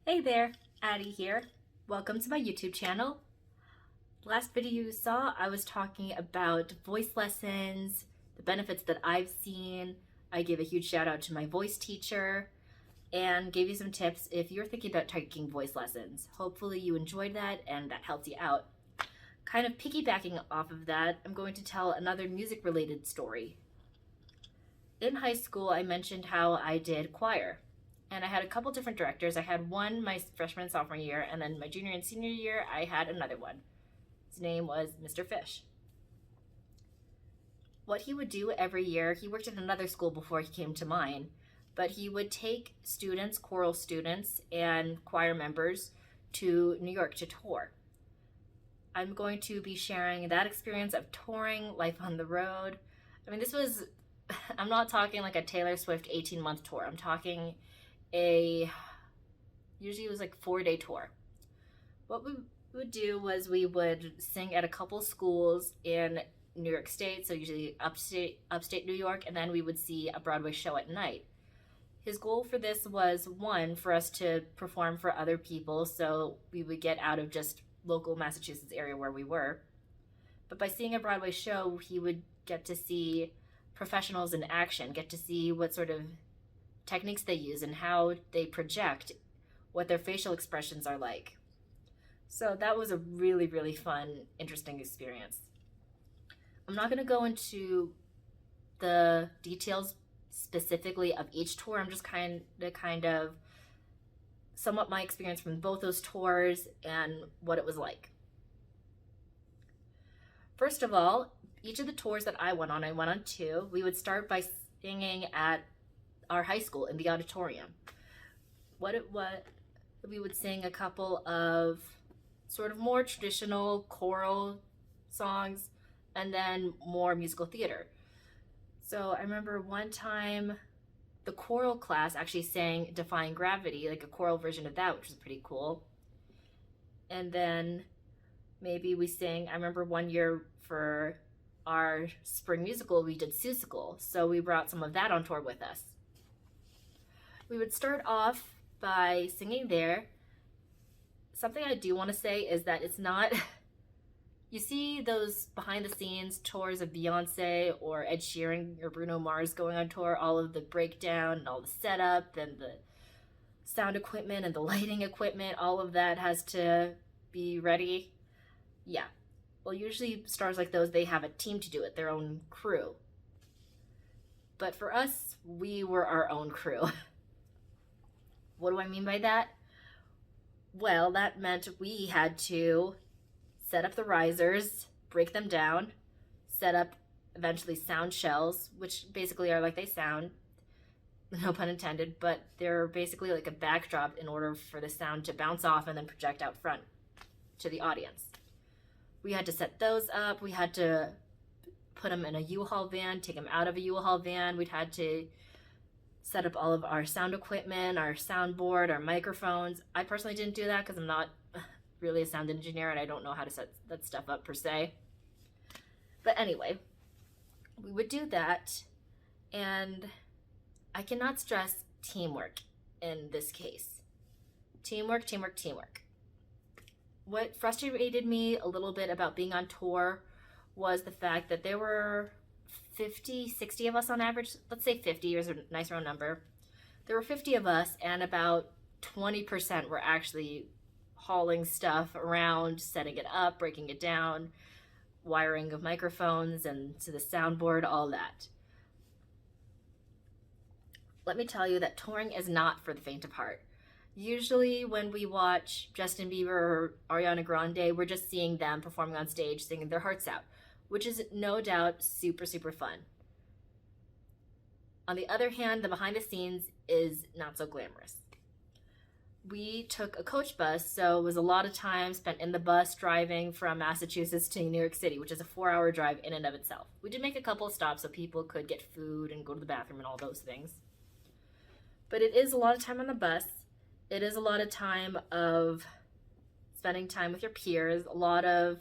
Hey there, Addie here. Welcome to my YouTube channel. Last video you saw, I was talking about voice lessons, the benefits that I've seen. I gave a huge shout out to my voice teacher and gave you some tips if you're thinking about taking voice lessons. Hopefully you enjoyed that and that helped you out. Kind of piggybacking off of that, I'm going to tell another music related story. In high school, I mentioned how I did choir. And I had a couple different directors. I had one my freshman and sophomore year, and then my junior and senior year, I had another one. His name was Mr. Fish. What he would do every year, he worked at another school before he came to mine, but he would take students, choral students, and choir members to New York to tour. I'm going to be sharing that experience of touring, life on the road. I mean, I'm not talking like a Taylor Swift 18-month tour. I'm talking usually it was like 4-day tour. What we would do was we would sing at a couple schools in New York State, so usually upstate New York, and then we would see a Broadway show at night. His goal for this was, one, for us to perform for other people, so we would get out of just local Massachusetts area where we were. But by seeing a Broadway show, he would get to see professionals in action, get to see what sort of techniques they use and how they project, what their facial expressions are like. So that was a really, really fun, interesting experience. I'm not going to go into the details specifically of each tour. I'm just kind of somewhat my experience from both those tours and what it was like. First of all, each of the tours that I went on two. We would start by singing at our high school in the auditorium. We would sing a couple of sort of more traditional choral songs and then more musical theater. So I remember one time the choral class actually sang Defying Gravity, like a choral version of that, which was pretty cool. And then maybe we sang, I remember one year for our spring musical, we did Seussical. So we brought some of that on tour with us. We would start off by singing there. Something I do want to say is that it's not, you see those behind the scenes tours of Beyonce or Ed Sheeran or Bruno Mars going on tour, all of the breakdown and all the setup and the sound equipment and the lighting equipment, all of that has to be ready. Yeah. Well, usually stars like those, they have a team to do it, their own crew. But for us, we were our own crew. What do I mean by that? Well, that meant we had to set up the risers, break them down, set up eventually sound shells, which basically are like they sound, no pun intended, but they're basically like a backdrop in order for the sound to bounce off and then project out front to the audience. We had to set those up. We had to put them in a U-Haul van, take them out of a U-Haul van. We'd had to set up all of our sound equipment, our soundboard, our microphones. I personally didn't do that because I'm not really a sound engineer and I don't know how to set that stuff up per se. But anyway, we would do that, and I cannot stress teamwork in this case. Teamwork, teamwork, teamwork. What frustrated me a little bit about being on tour was the fact that there were 50, 60 of us on average. Let's say 50 is a nice round number. There were 50 of us, and about 20% were actually hauling stuff around, setting it up, breaking it down, wiring of microphones and to the soundboard, all that. Let me tell you that touring is not for the faint of heart. Usually when we watch Justin Bieber or Ariana Grande, we're just seeing them performing on stage, singing their hearts out, which is no doubt super, super fun. On the other hand, the behind the scenes is not so glamorous. We took a coach bus, so it was a lot of time spent in the bus driving from Massachusetts to New York City, which is a 4-hour drive in and of itself. We did make a couple of stops so people could get food and go to the bathroom and all those things. But it is a lot of time on the bus. It is a lot of time of spending time with your peers, a lot of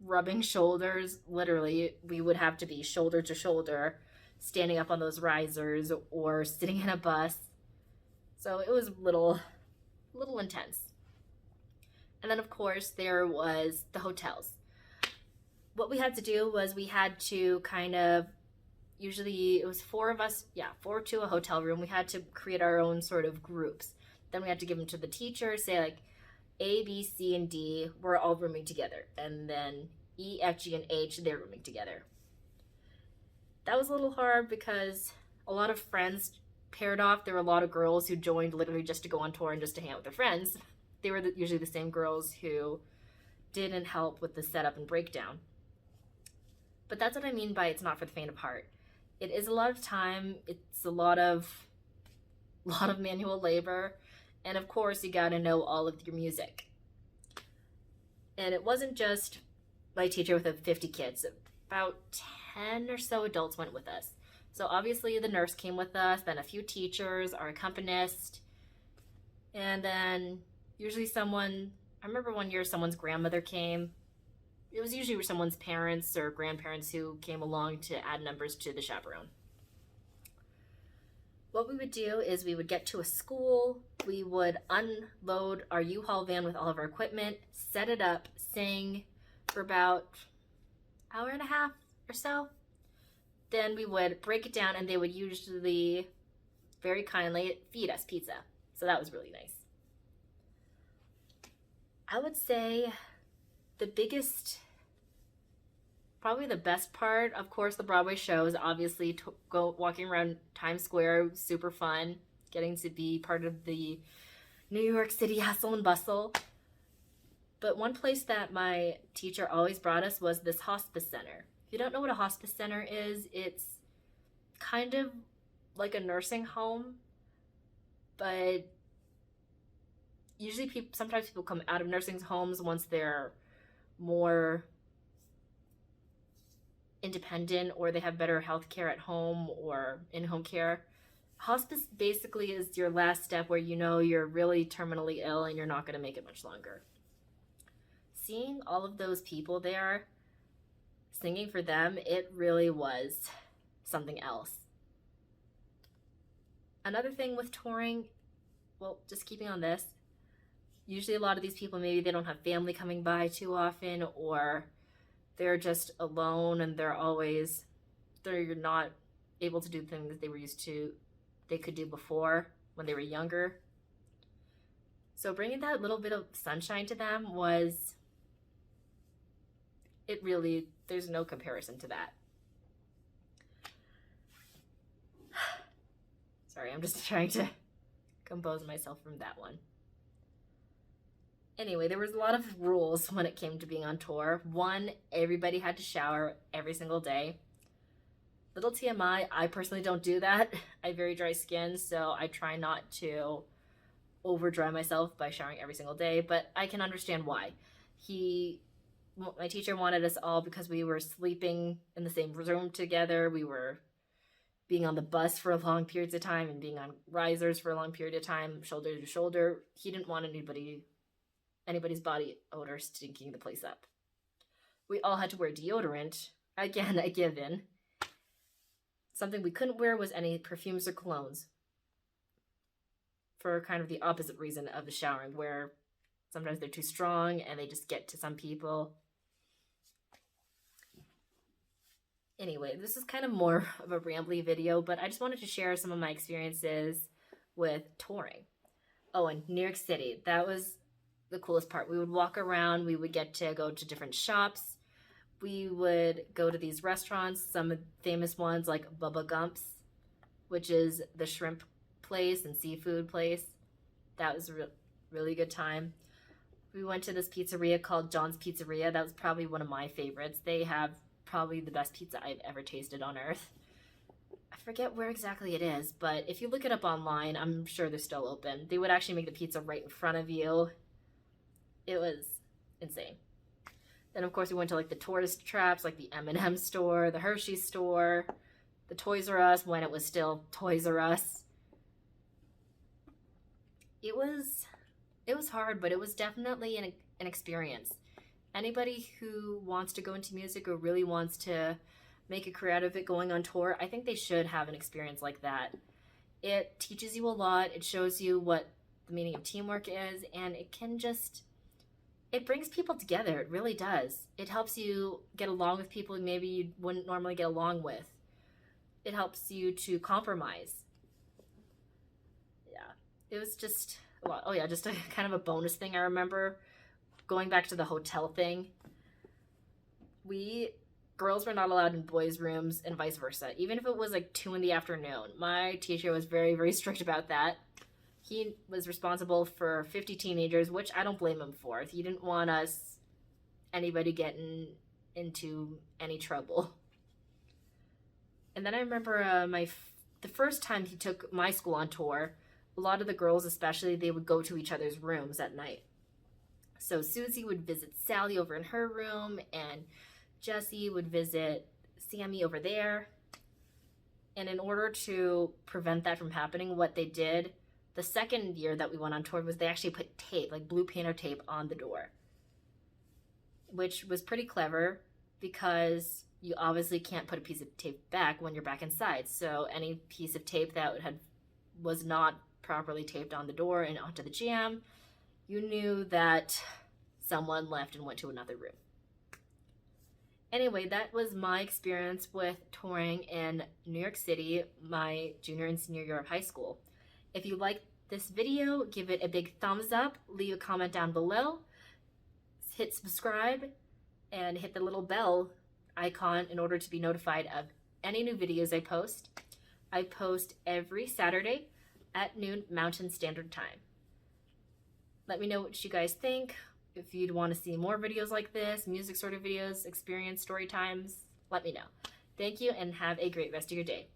rubbing shoulders. Literally, we would have to be shoulder to shoulder, standing up on those risers or sitting in a bus. So it was a little a little intense. And then of course there was the hotels. What we had to do was we had to kind of, usually it was 4 of us, 4 to a hotel room. We had to create our own sort of groups. Then we had to give them to the teacher, say like A, B, C, and D, we're all rooming together. And then E, F, G, and H, they're rooming together. That was a little hard because a lot of friends paired off. There were a lot of girls who joined literally just to go on tour and just to hang out with their friends. They were usually the same girls who didn't help with the setup and breakdown. But that's what I mean by it's not for the faint of heart. It is a lot of time. It's a lot of manual labor. And of course, you got to know all of your music. And it wasn't just my teacher with 50 kids. About 10 or so adults went with us. So obviously the nurse came with us, then a few teachers, our accompanist, and then usually someone, I remember one year someone's grandmother came. It was usually someone's parents or grandparents who came along to add numbers to the chaperone. What we would do is we would get to a school, we would unload our U-Haul van with all of our equipment, set it up, sing for about an hour and a half or so. Then we would break it down and they would usually very kindly feed us pizza. So that was really nice. I would say the biggest, probably the best part, of course, the Broadway shows, obviously walking around Times Square, super fun, getting to be part of the New York City hustle and bustle. But one place that my teacher always brought us was this hospice center. If you don't know what a hospice center is, it's kind of like a nursing home, but usually sometimes people come out of nursing homes once they're more independent or they have better health care at home or in-home care. Hospice basically is your last step where you know you're really terminally ill and you're not going to make it much longer. Seeing all of those people there, singing for them, it really was something else. Another thing with touring, well, just keeping on this, usually a lot of these people, maybe they don't have family coming by too often, or they're just alone and they're not able to do things that they could do before when they were younger. So bringing that little bit of sunshine to them there's no comparison to that. Sorry, I'm just trying to compose myself from that one. Anyway, there was a lot of rules when it came to being on tour. One, everybody had to shower every single day. Little TMI, I personally don't do that. I have very dry skin, so I try not to over dry myself by showering every single day, but I can understand why. My teacher wanted us all because we were sleeping in the same room together. We were being on the bus for long periods of time and being on risers for a long period of time, shoulder to shoulder. He didn't want anybody's body odor stinking the place up. We all had to wear deodorant. Again, a given. Something we couldn't wear was any perfumes or colognes, for kind of the opposite reason of the showering, where sometimes they're too strong and they just get to some people. Anyway, this is kind of more of a rambly video, but I just wanted to share some of my experiences with touring. Oh, and New York City, that was the coolest part. We would walk around, we would get to go to different shops, we would go to these restaurants, some famous ones like Bubba Gump's, which is the shrimp place and seafood place. That was a really good time. We went to this pizzeria called John's Pizzeria. That was probably one of my favorites. They have probably the best pizza I've ever tasted on earth. I forget where exactly it is, but if you look it up online, I'm sure they're still open. They would actually make the pizza right in front of you. It was insane. Then of course we went to like the tourist traps, like the M&M store, the Hershey store, the Toys R Us when it was still Toys R Us. It was hard, but it was definitely an experience. Anybody who wants to go into music or really wants to make a career out of it going on tour, I think they should have an experience like that. It teaches you a lot. It shows you what the meaning of teamwork is, and it brings people together. It really does. It helps you get along with people maybe you wouldn't normally get along with. It helps you to compromise. Yeah, it was just a lot. Oh yeah, just a kind of a bonus thing I remember, going back to the hotel thing. Girls were not allowed in boys' rooms and vice versa, even if it was like 2 in the afternoon. My teacher was very, very strict about that. He was responsible for 50 teenagers, which I don't blame him for. He didn't want anybody getting into any trouble. And then I remember the first time he took my school on tour, a lot of the girls especially, they would go to each other's rooms at night. So Susie would visit Sally over in her room, and Jessie would visit Sammy over there. And in order to prevent that from happening, what they did the second year that we went on tour was they actually put tape, like blue painter tape, on the door, which was pretty clever because you obviously can't put a piece of tape back when you're back inside. So any piece of tape that was not properly taped on the door and onto the jam, you knew that someone left and went to another room. Anyway, that was my experience with touring in New York City my junior and senior year of high school. If you liked this video, give it a big thumbs up, leave a comment down below, hit subscribe, and hit the little bell icon in order to be notified of any new videos I post. I post every Saturday at noon Mountain Standard Time. Let me know what you guys think. If you'd want to see more videos like this, music sort of videos, experience story times, let me know. Thank you and have a great rest of your day.